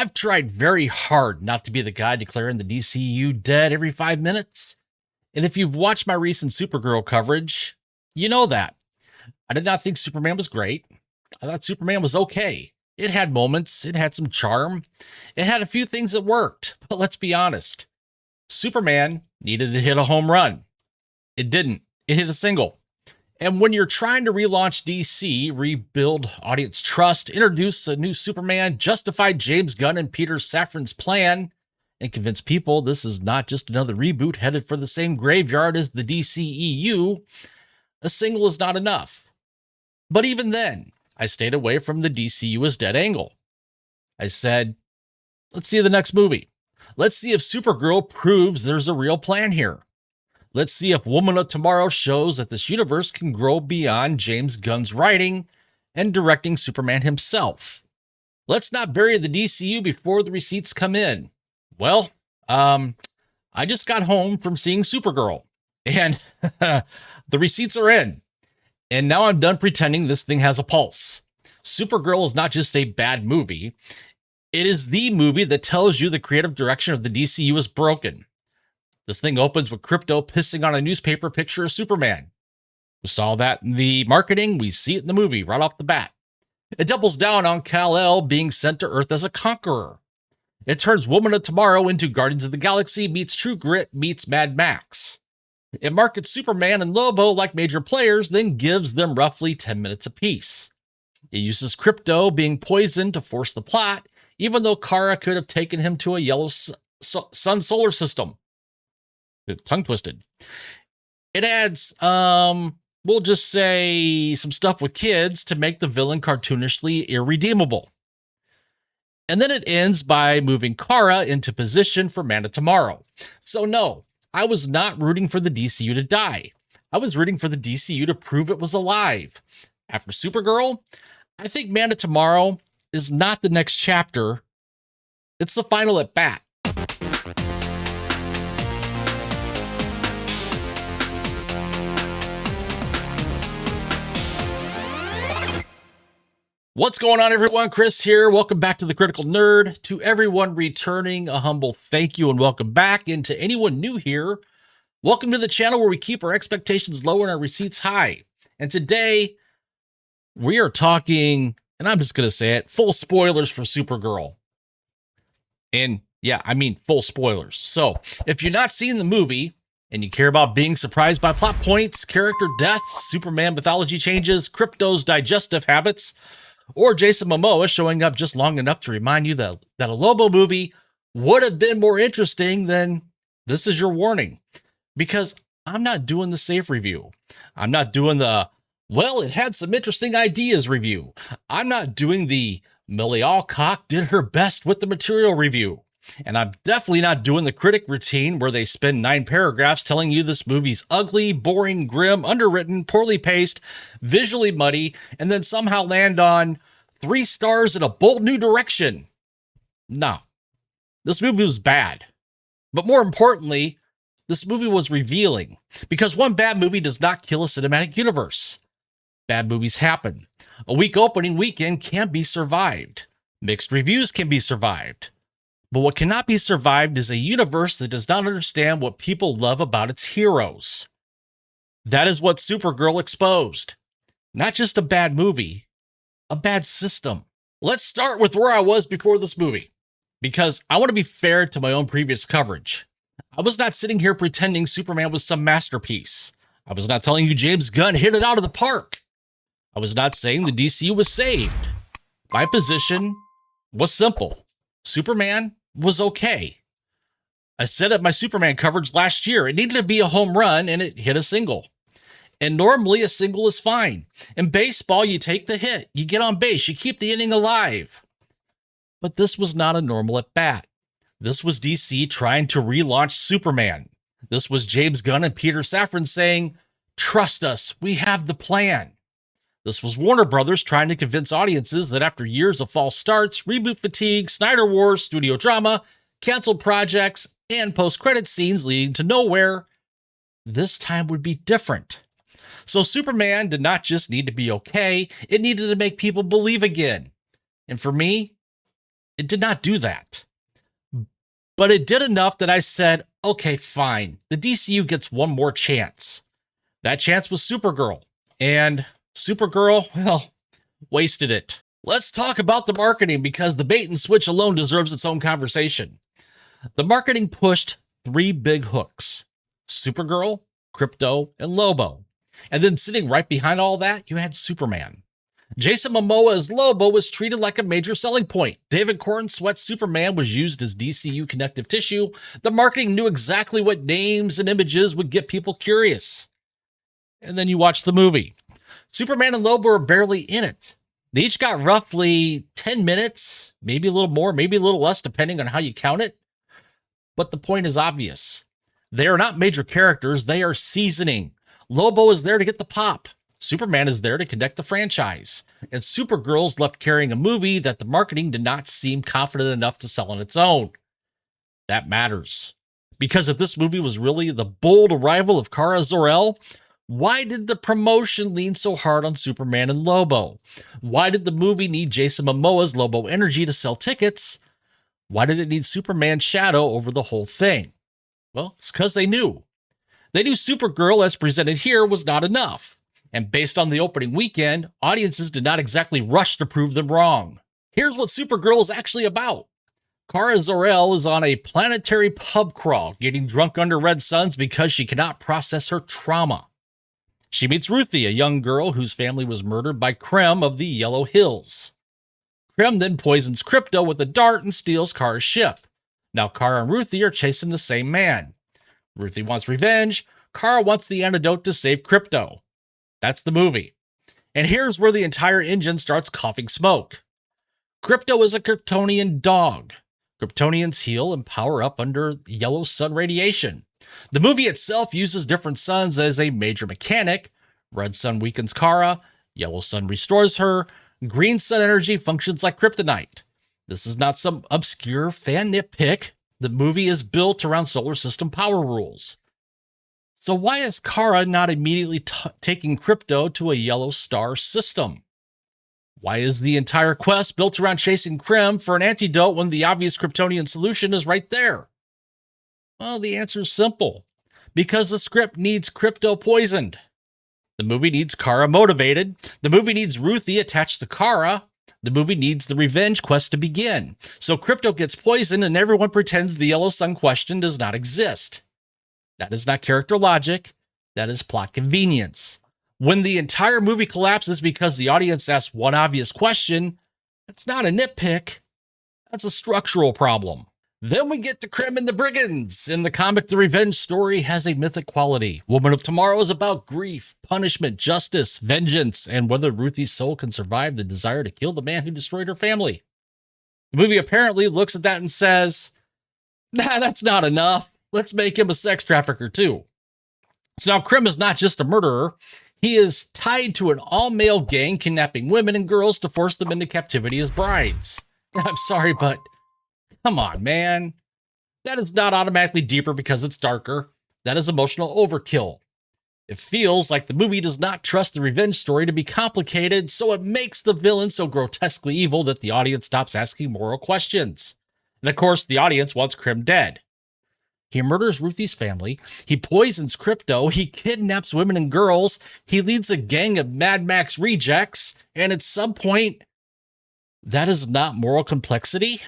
I've tried very hard not to be the guy declaring the DCU dead every 5 minutes. And if you've watched my recent Supergirl coverage, you know that. I did not think Superman was great. I thought Superman was okay. It had moments, it had some charm, it had a few things that worked. But let's be honest, Superman needed to hit a home run. It didn't. It hit a single. And when you're trying to relaunch DC, rebuild audience trust, introduce a new Superman, justify James Gunn and Peter Safran's plan, and convince people this is not just another reboot headed for the same graveyard as the DCEU, a single is not enough. But even then, I stayed away from the DCU is dead angle. I said, let's see the next movie. Let's see if Supergirl proves there's a real plan here. Let's see if Woman of Tomorrow shows that this universe can grow beyond James Gunn's writing and directing Superman himself. Let's not bury the DCU before the receipts come in. Well, I just got home from seeing Supergirl, and the receipts are in. And now I'm done pretending this thing has a pulse. Supergirl is not just a bad movie. It is the movie that tells you the creative direction of the DCU is broken. This thing opens with Krypto pissing on a newspaper picture of Superman. We saw that in the marketing. We see it in the movie right off the bat. It doubles down on Kal-El being sent to Earth as a conqueror. It turns Woman of Tomorrow into Guardians of the Galaxy meets True Grit meets Mad Max. It markets Superman and Lobo like major players, then gives them roughly 10 minutes apiece. It uses Krypto being poisoned to force the plot, even though Kara could have taken him to a yellow sun solar system. Tongue twisted. It adds, we'll just say, some stuff with kids to make the villain cartoonishly irredeemable. And then it ends by moving Kara into position for Man of Tomorrow. So no, I was not rooting for the DCU to die. I was rooting for the DCU to prove it was alive. After Supergirl, I think Man of Tomorrow is not the next chapter. It's the final at bat. What's going on, everyone? Chris here. Welcome back to The Critical Nerd. To everyone returning, a humble thank you and welcome back. And to anyone new here, welcome to the channel where we keep our expectations low and our receipts high. And today, we are talking, and I'm just going to say it, full spoilers for Supergirl. And yeah, I mean full spoilers. So if you've not seen the movie and you care about being surprised by plot points, character deaths, Superman mythology changes, Krypto's digestive habits, or Jason Momoa showing up just long enough to remind you that a Lobo movie would have been more interesting, then this is your warning. Because I'm not doing the safe review. I'm not doing the, well, it had some interesting ideas review. I'm not doing the Millie Alcock did her best with the material review. And I'm definitely not doing the critic routine where they spend 9 paragraphs telling you this movie's ugly, boring, grim, underwritten, poorly paced, visually muddy, and then somehow land on 3 stars in a bold new direction. No, this movie was bad. But more importantly, this movie was revealing, because one bad movie does not kill a cinematic universe. Bad movies happen. A weak opening weekend can be survived. Mixed reviews can be survived. But what cannot be survived is a universe that does not understand what people love about its heroes. That is what Supergirl exposed. Not just a bad movie, a bad system. Let's start with where I was before this movie, because I want to be fair to my own previous coverage. I was not sitting here pretending Superman was some masterpiece. I was not telling you James Gunn hit it out of the park. I was not saying the DCU was saved. My position was simple. Superman was okay. I said at my Superman coverage last year, it needed to be a home run, and it hit a single. And normally a single is fine. In baseball, you take the hit, you get on base, you keep the inning alive. But this was not a normal at bat. This was DC trying to relaunch Superman. This was James Gunn and Peter Safran saying, trust us, we have the plan. This was Warner Brothers trying to convince audiences that after years of false starts, reboot fatigue, Snyder Wars, studio drama, canceled projects, and post-credit scenes leading to nowhere, this time would be different. So Superman did not just need to be okay, it needed to make people believe again. And for me, It did not do that. But it did enough that I said, okay, fine. The DCU gets one more chance. That chance was Supergirl. And Supergirl, well, wasted it. Let's talk about the marketing because the bait and switch alone deserves its own conversation. The marketing pushed 3 big hooks: Supergirl, Krypto, and Lobo. And then sitting right behind all that, you had Superman. Jason Momoa as Lobo was treated like a major selling point. David Corenswet's Superman was used as DCU connective tissue. The marketing knew exactly what names and images would get people curious. And then you watch the movie. Superman and Lobo are barely in it. They each got roughly 10 minutes, maybe a little more, maybe a little less, depending on how you count it. But the point is obvious. They are not major characters, they are seasoning. Lobo is there to get the pop. Superman is there to connect the franchise. And Supergirl's left carrying a movie that the marketing did not seem confident enough to sell on its own. That matters. Because if this movie was really the bold arrival of Kara Zor-El, why did the promotion lean so hard on Superman and Lobo? Why did the movie need Jason Momoa's Lobo energy to sell tickets? Why did it need Superman's shadow over the whole thing? Well, it's because they knew. They knew Supergirl, as presented here, was not enough. And based on the opening weekend, audiences did not exactly rush to prove them wrong. Here's what Supergirl is actually about. Kara Zor-El is on a planetary pub crawl, getting drunk under red suns because she cannot process her trauma. She meets Ruthie, a young girl whose family was murdered by Krem of the Yellow Hills. Krem then poisons Krypto with a dart and steals Kara's ship. Now Kara and Ruthie are chasing the same man. Ruthie wants revenge. Kara wants the antidote to save Krypto. That's the movie. And here's where the entire engine starts coughing smoke. Krypto is a Kryptonian dog. Kryptonians heal and power up under yellow sun radiation. The movie itself uses different suns as a major mechanic. Red sun weakens Kara. Yellow sun restores her. Green sun energy functions like kryptonite. This is not some obscure fan nitpick. The movie is built around solar system power rules. So why is Kara not immediately taking Krypto to a yellow star system? Why is the entire quest built around chasing Krem for an antidote when the obvious Kryptonian solution is right there? Well, the answer is simple. Because the script needs Krypto poisoned. The movie needs Kara motivated. The movie needs Ruthie attached to Kara. The movie needs the revenge quest to begin. So Krypto gets poisoned and everyone pretends the yellow sun question does not exist. That is not character logic. That is plot convenience. When the entire movie collapses because the audience asks one obvious question, that's not a nitpick. That's a structural problem. Then we get to Krem and the Brigands. In the comic, the revenge story has a mythic quality. Woman of Tomorrow is about grief, punishment, justice, vengeance, and whether Ruthie's soul can survive the desire to kill the man who destroyed her family. The movie apparently looks at that and says, nah, that's not enough. Let's make him a sex trafficker too. So now Krem is not just a murderer. He is tied to an all-male gang kidnapping women and girls to force them into captivity as brides. I'm sorry, but come on, man. That is not automatically deeper because it's darker. That is emotional overkill. It feels like the movie does not trust the revenge story to be complicated, so it makes the villain so grotesquely evil that the audience stops asking moral questions. And of course, the audience wants Krem dead. He murders Ruthie's family. He poisons Krypto. He kidnaps women and girls. He leads a gang of Mad Max rejects. And at some point, that is not moral complexity.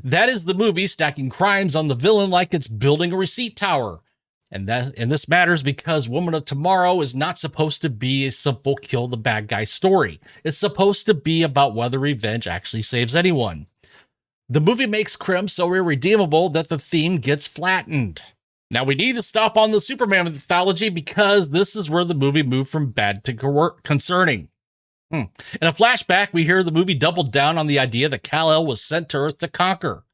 That is the movie stacking crimes on the villain like it's building a receipt tower. And this matters because Woman of Tomorrow is not supposed to be a simple kill the bad guy story. It's supposed to be about whether revenge actually saves anyone. The movie makes Krem so irredeemable that the theme gets flattened. Now we need to stop on the Superman mythology because this is where the movie moved from bad to concerning. In a flashback, we hear the movie doubled down on the idea that Kal-El was sent to Earth to conquer.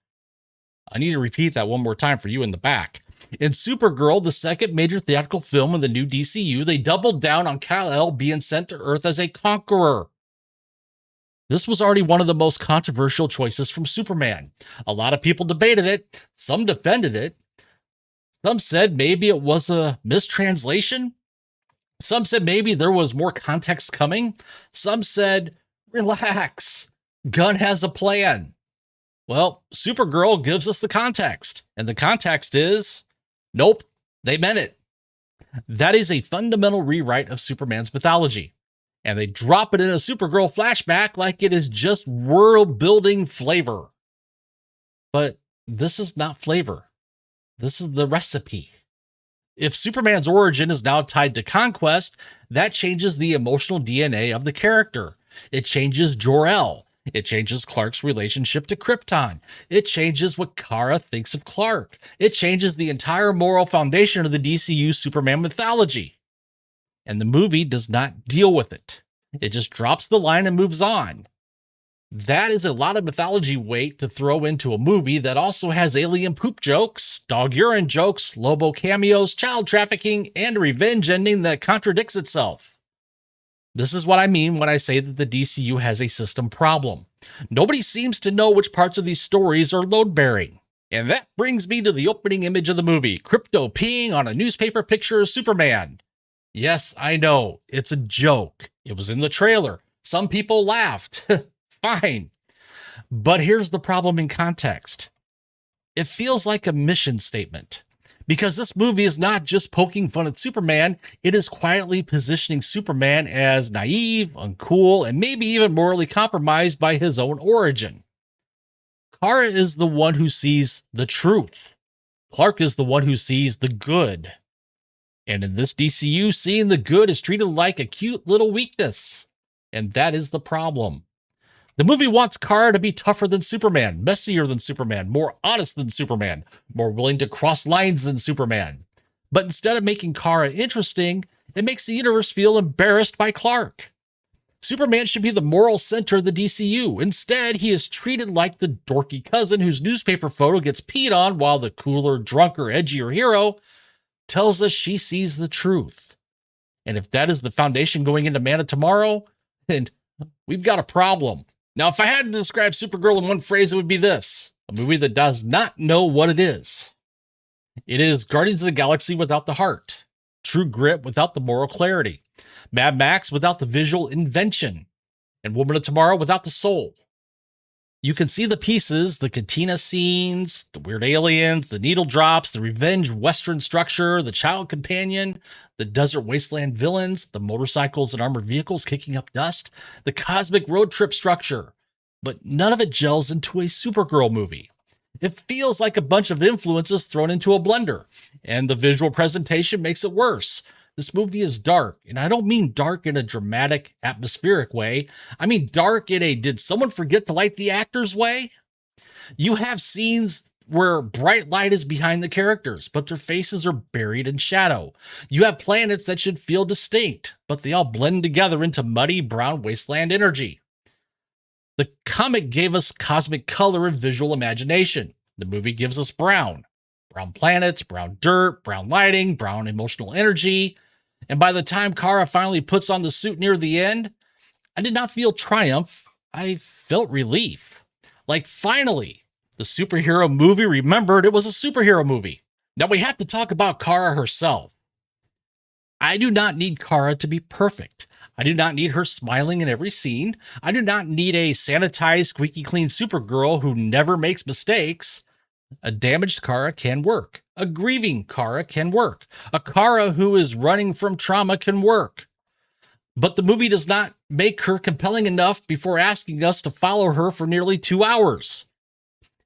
I need to repeat that one more time for you in the back. In Supergirl, the second major theatrical film in the new DCU, they doubled down on Kal-El being sent to Earth as a conqueror. This was already one of the most controversial choices from Superman. A lot of people debated it. Some defended it. Some said maybe it was a mistranslation. Some said maybe there was more context coming. Some said, relax. Gunn has a plan. Well, Supergirl gives us the context, and the context is nope, they meant it. That is a fundamental rewrite of Superman's mythology. And they drop it in a Supergirl flashback like it is just world building flavor. But this is not flavor. This is the recipe. If Superman's origin is now tied to conquest, that changes the emotional DNA of the character. It changes Zor-El. It changes Clark's relationship to Krypton. It changes what Kara thinks of Clark. It changes the entire moral foundation of the DCU Superman mythology. And the movie does not deal with it. It just drops the line and moves on. That is a lot of mythology weight to throw into a movie that also has alien poop jokes, dog urine jokes, Lobo cameos, child trafficking, and a revenge ending that contradicts itself. This is what I mean when I say that the DCU has a system problem. Nobody seems to know which parts of these stories are load-bearing. And that brings me to the opening image of the movie, Krypto peeing on a newspaper picture of Superman. Yes, I know, it's a joke. It was in the trailer. Some people laughed. Fine. But here's the problem in context. It feels like a mission statement. Because this movie is not just poking fun at Superman, it is quietly positioning Superman as naive, uncool, and maybe even morally compromised by his own origin. Kara is the one who sees the truth. Clark is the one who sees the good. And in this DCU, seeing the good is treated like a cute little weakness. And that is the problem. The movie wants Kara to be tougher than Superman, messier than Superman, more honest than Superman, more willing to cross lines than Superman. But instead of making Kara interesting, it makes the universe feel embarrassed by Clark. Superman should be the moral center of the DCU. Instead, he is treated like the dorky cousin whose newspaper photo gets peed on while the cooler, drunker, edgier hero tells us she sees the truth. And if that is the foundation going into Man of Tomorrow, then we've got a problem. Now, if I had to describe Supergirl in one phrase, it would be this: a movie that does not know what it is. It is Guardians of the Galaxy without the heart, True Grit without the moral clarity, Mad Max without the visual invention, and Woman of Tomorrow without the soul. You can see the pieces, the cantina scenes, the weird aliens, the needle drops, the revenge Western structure, the child companion, the desert wasteland villains, the motorcycles and armored vehicles kicking up dust, the cosmic road trip structure. But none of it gels into a Supergirl movie. It feels like a bunch of influences thrown into a blender, and the visual presentation makes it worse. This movie is dark, and I don't mean dark in a dramatic, atmospheric way. I mean dark in a did someone forget to light the actors way? You have scenes where bright light is behind the characters, but their faces are buried in shadow. You have planets that should feel distinct, but they all blend together into muddy brown wasteland energy. The comic gave us cosmic color and visual imagination. The movie gives us brown. Brown planets, brown dirt, brown lighting, brown emotional energy. And by the time Kara finally puts on the suit near the end, I did not feel triumph. I felt relief. Like finally, the superhero movie remembered it was a superhero movie. Now we have to talk about Kara herself. I do not need Kara to be perfect. I do not need her smiling in every scene. I do not need a sanitized, squeaky clean Supergirl who never makes mistakes. A damaged Kara can work. A grieving Kara can work. A Kara who is running from trauma can work. But the movie does not make her compelling enough before asking us to follow her for nearly 2 hours.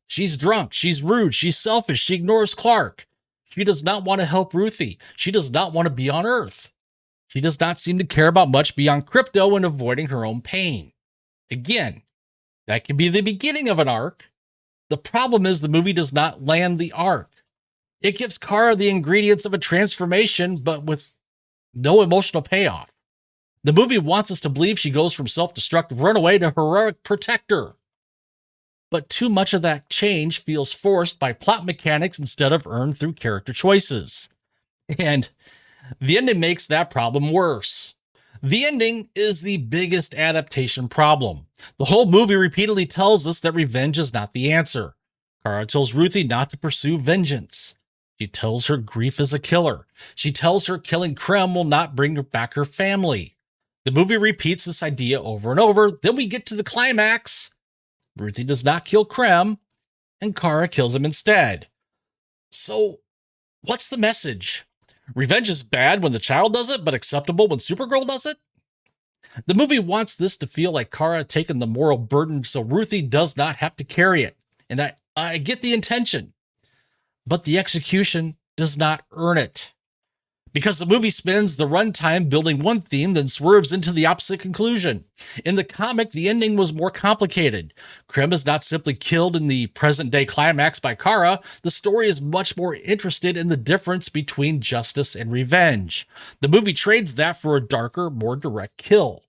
She's drunk. She's rude. She's selfish. She ignores Clark. She does not want to help Ruthie. She does not want to be on Earth. She does not seem to care about much beyond Krypto and avoiding her own pain. Again, that can be the beginning of an arc. The problem is the movie does not land the arc. It gives Kara the ingredients of a transformation, but with no emotional payoff. The movie wants us to believe she goes from self-destructive runaway to heroic protector. But too much of that change feels forced by plot mechanics instead of earned through character choices. And the ending makes that problem worse. The ending is the biggest adaptation problem. The whole movie repeatedly tells us that revenge is not the answer. Kara tells Ruthie not to pursue vengeance. She tells her grief is a killer. She tells her killing Krem will not bring back her family. The movie repeats this idea over and over. Then we get to the climax, Ruthie does not kill Krem, and Kara kills him instead. So, what's the message? Revenge is bad when the child does it, but acceptable when Supergirl does it? The movie wants this to feel like Kara taking the moral burden so Ruthie does not have to carry it. And I get the intention, but the execution does not earn it. Because the movie spends the runtime building one theme, then swerves into the opposite conclusion. In the comic, the ending was more complicated. Krem is not simply killed in the present-day climax by Kara. The story is much more interested in the difference between justice and revenge. The movie trades that for a darker, more direct kill.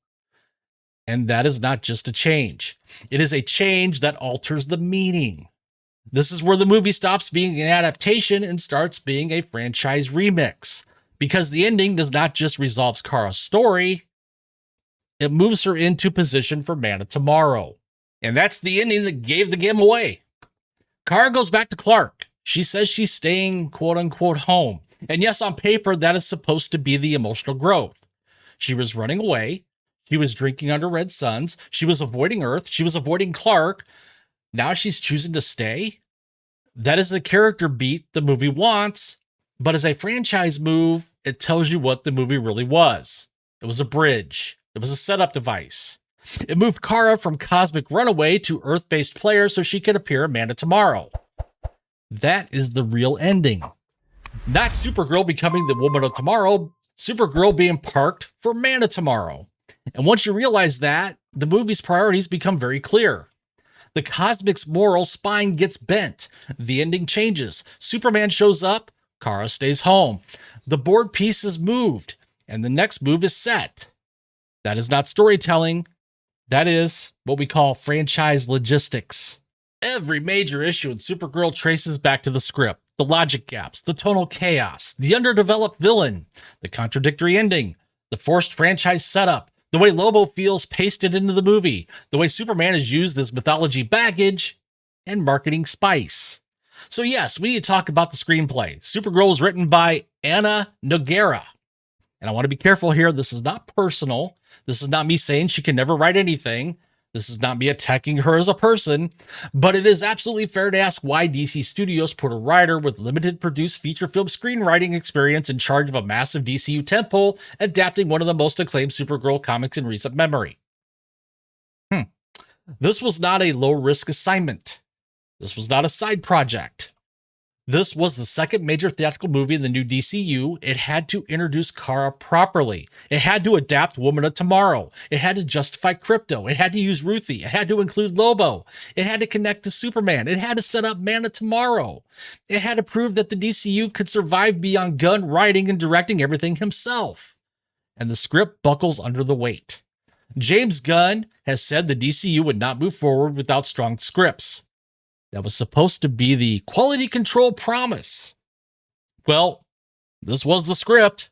And that is not just a change. It is a change that alters the meaning. This is where the movie stops being an adaptation and starts being a franchise remix. Because the ending does not just resolve Kara's story, it moves her into position for Man of Tomorrow. And that's the ending that gave the game away. Kara goes back to Clark. She says she's staying quote-unquote home. And yes, on paper, that is supposed to be the emotional growth. She was running away. She was drinking under red suns. She was avoiding Earth. She was avoiding Clark. Now she's choosing to stay. That is the character beat the movie wants. But as a franchise move, it tells you what the movie really was. It was a bridge. It was a setup device. It moved Kara from cosmic runaway to Earth-based player so she could appear in Man of Tomorrow. That is the real ending. Not Supergirl becoming the Woman of Tomorrow, Supergirl being parked for Man of Tomorrow. And once you realize that, the movie's priorities become very clear. The cosmic's moral spine gets bent. The ending changes. Superman shows up. Kara stays home. The board piece is moved, and the next move is set. That is not storytelling. That is what we call franchise logistics. Every major issue in Supergirl traces back to the script, the logic gaps, the tonal chaos, the underdeveloped villain, the contradictory ending, the forced franchise setup, the way Lobo feels pasted into the movie, the way Superman is used as mythology baggage, and marketing spice. So yes, we need to talk about the screenplay. Supergirl was written by Anna Nogueira. And I want to be careful here. This is not personal. This is not me saying she can never write anything. This is not me attacking her as a person. But it is absolutely fair to ask why DC Studios put a writer with limited produced feature film screenwriting experience in charge of a massive DCU tentpole, adapting one of the most acclaimed Supergirl comics in recent memory. This was not a low-risk assignment. This was not a side project. This was the second major theatrical movie in the new DCU. It had to introduce Kara properly. It had to adapt Woman of Tomorrow. It had to justify Krypto. It had to use Ruthie. It had to include Lobo. It had to connect to Superman. It had to set up Man of Tomorrow. It had to prove that the DCU could survive beyond Gunn writing and directing everything himself. And the script buckles under the weight. James Gunn has said the DCU would not move forward without strong scripts. That was supposed to be the quality control promise. Well, this was the script.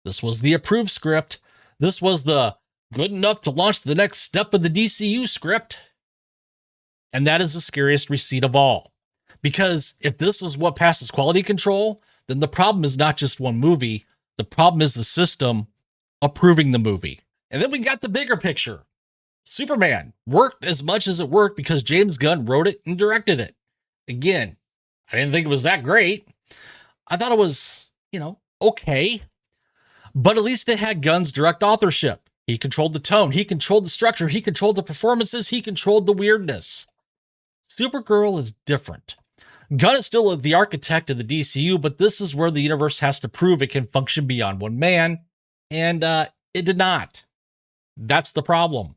This was the approved script. This was the good enough to launch the next step of the DCU script. And that is the scariest receipt of all. Because if this was what passes quality control, then the problem is not just one movie. The problem is the system approving the movie. And then we got the bigger picture. Superman worked as much as it worked because James Gunn wrote it and directed it. Again, I didn't think it was that great. I thought it was, okay. But at least it had Gunn's direct authorship. He controlled the tone. He controlled the structure. He controlled the performances. He controlled the weirdness. Supergirl is different. Gunn is still the architect of the DCU, but this is where the universe has to prove it can function beyond one man. And it did not. That's the problem.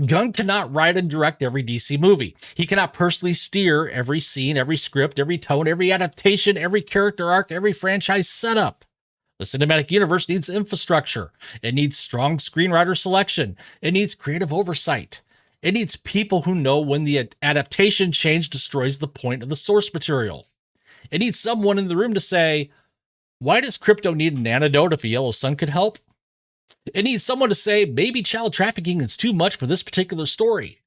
Gunn cannot write and direct every DC movie. He cannot personally steer every scene, every script, every tone, every adaptation, every character arc, every franchise setup. The cinematic universe needs infrastructure. It needs strong screenwriter selection. It needs creative oversight. It needs people who know when the adaptation change destroys the point of the source material. It needs someone in the room to say, why does Krypto need an antidote if a yellow sun could help? It needs someone to say, maybe child trafficking is too much for this particular story.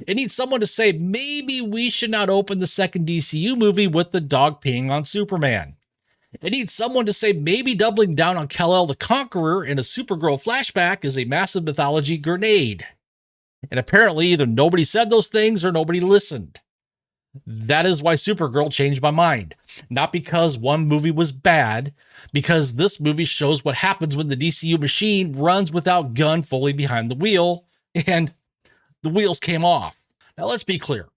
It needs someone to say, maybe we should not open the second DCU movie with the dog peeing on Superman. It needs someone to say, maybe doubling down on Kal-El the Conqueror in a Supergirl flashback is a massive mythology grenade. And apparently either nobody said those things or nobody listened. That is why Supergirl changed my mind. Not because one movie was bad, because this movie shows what happens when the DCU machine runs without Gunn fully behind the wheel, and the wheels came off. Now let's be clear.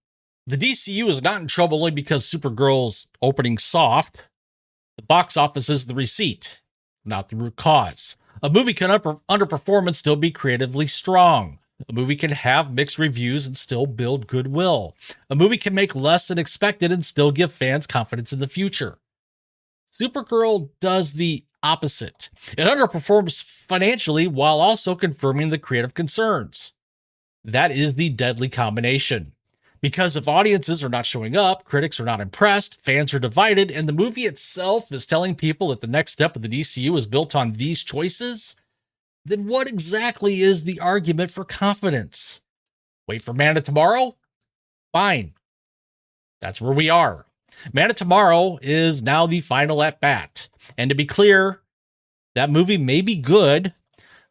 The DCU is not in trouble only because Supergirl's opening soft. The box office is the receipt, not the root cause. A movie can underperform and still be creatively strong. A movie can have mixed reviews and still build goodwill. A movie can make less than expected and still give fans confidence in the future. Supergirl does the opposite. It underperforms financially while also confirming the creative concerns. That is the deadly combination. Because if audiences are not showing up, critics are not impressed, fans are divided, and the movie itself is telling people that the next step of the DCU is built on these choices, then what exactly is the argument for confidence? Wait for Man of Tomorrow? Fine. That's where we are. Man of Tomorrow is now the final at bat. And to be clear, that movie may be good.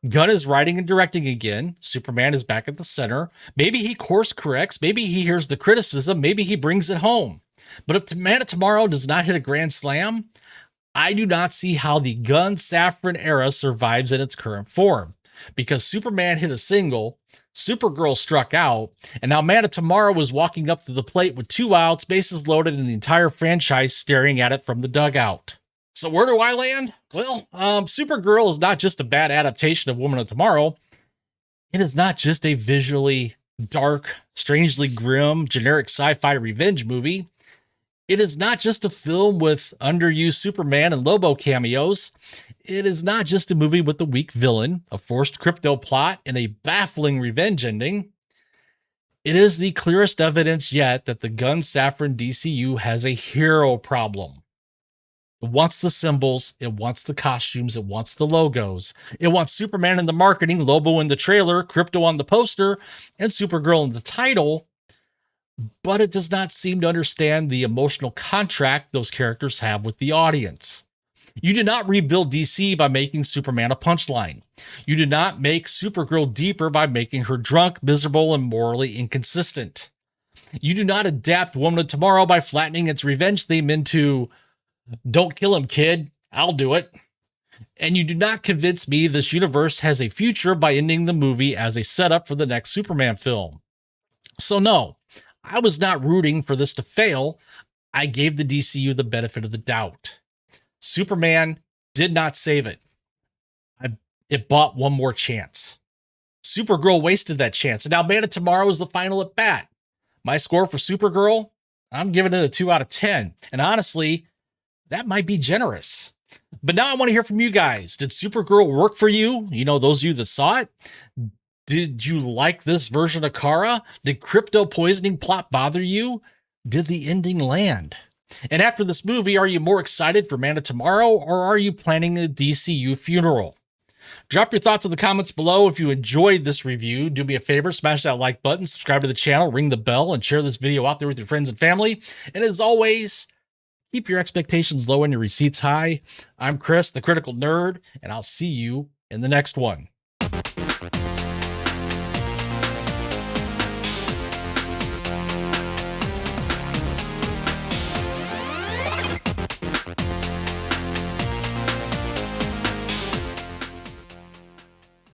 Gunn is writing and directing again. Superman is back at the center. Maybe he course corrects. Maybe he hears the criticism. Maybe he brings it home. But if Man of Tomorrow does not hit a grand slam, I do not see how the Gunn-Safran era survives in its current form. Because Superman hit a single, Supergirl struck out, and now Man of Tomorrow is walking up to the plate with 2 outs, bases loaded, and the entire franchise staring at it from the dugout. So where do I land? Well, Supergirl is not just a bad adaptation of Woman of Tomorrow. It is not just a visually dark, strangely grim, generic sci-fi revenge movie. It is not just a film with underused Superman and Lobo cameos. It is not just a movie with a weak villain, a forced Krypto plot, and a baffling revenge ending. It is the clearest evidence yet that the Gunn-Safran DCU has a hero problem. It wants the symbols, it wants the costumes, it wants the logos. It wants Superman in the marketing, Lobo in the trailer, Krypto on the poster, and Supergirl in the title, but it does not seem to understand the emotional contract those characters have with the audience. You do not rebuild DC by making Superman a punchline. You do not make Supergirl deeper by making her drunk, miserable, and morally inconsistent. You do not adapt Woman of Tomorrow by flattening its revenge theme into "Don't kill him, kid, I'll do it." And you do not convince me this universe has a future by ending the movie as a setup for the next Superman film. So no, I was not rooting for this to fail. I gave the DCU the benefit of the doubt. Superman did not save it. It bought one more chance. Supergirl wasted that chance. And now Man of Tomorrow is the final at bat. My score for Supergirl, I'm giving it a 2 out of 10. And honestly, that might be generous. But now I want to hear from you guys. Did Supergirl work for you? You know, those of you that saw it. Did you like this version of Kara? Did Krypto poisoning plot bother you? Did the ending land? And after this movie, are you more excited for Man of Tomorrow, or are you planning a DCU funeral? Drop your thoughts in the comments below. If you enjoyed this review, do me a favor, smash that like button, subscribe to the channel, ring the bell, and share this video out there with your friends and family. And as always, keep your expectations low and your receipts high. I'm Chris, the Critical Nerd, and I'll see you in the next one.